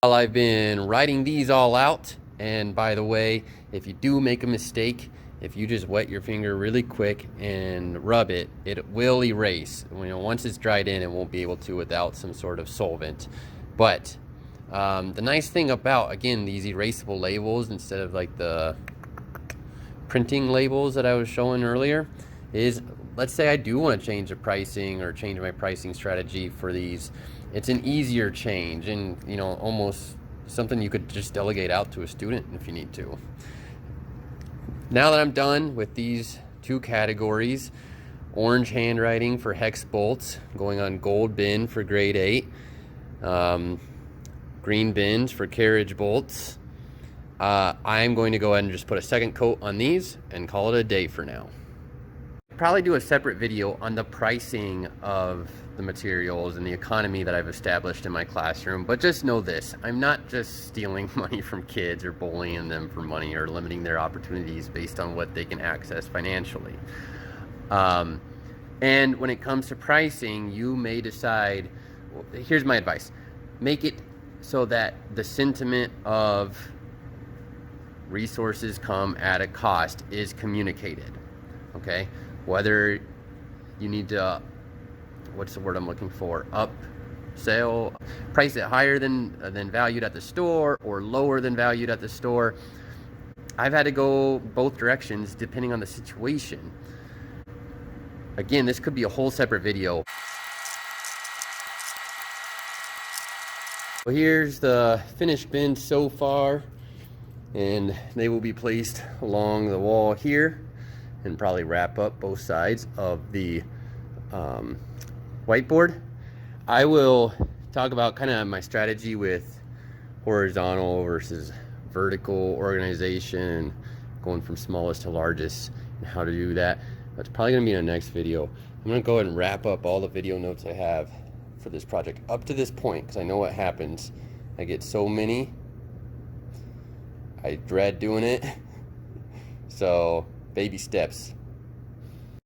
While I've been writing these all out, and by the way, if you do make a mistake, if you just wet your finger really quick and rub it, it will erase. Once it's dried in, it won't be able to without some sort of solvent. But the nice thing about, again, these erasable labels instead of like the printing labels that I was showing earlier is, let's say I do want to change the pricing or change my pricing strategy for these. It's an easier change, and almost something you could just delegate out to a student if you need to. Now that I'm done with these two categories, orange handwriting for hex bolts, going on gold bin for grade 8, green bins for carriage bolts, I'm going to go ahead and just put a second coat on these and call it a day for now. Probably do a separate video on the pricing of the materials and the economy that I've established in my classroom, but just know this: I'm not just stealing money from kids or bullying them for money or limiting their opportunities based on what they can access financially. And when it comes to pricing, you may decide, here's my advice: make it so that the sentiment of resources come at a cost is communicated, okay? Whether you need to, what's the word I'm looking for, upsell, price it higher than valued at the store or lower than valued at the store. I've had to go both directions depending on the situation. Again, this could be a whole separate video. So here's the finished bin so far, and they will be placed along the wall here and probably wrap up both sides of the whiteboard. I will talk about kind of my strategy with horizontal versus vertical organization, going from smallest to largest, and how to do that. That's probably gonna be in the next video. I'm gonna go ahead and wrap up all the video notes I have for this project up to this point, because I know what happens. I get so many, I dread doing it. So baby steps.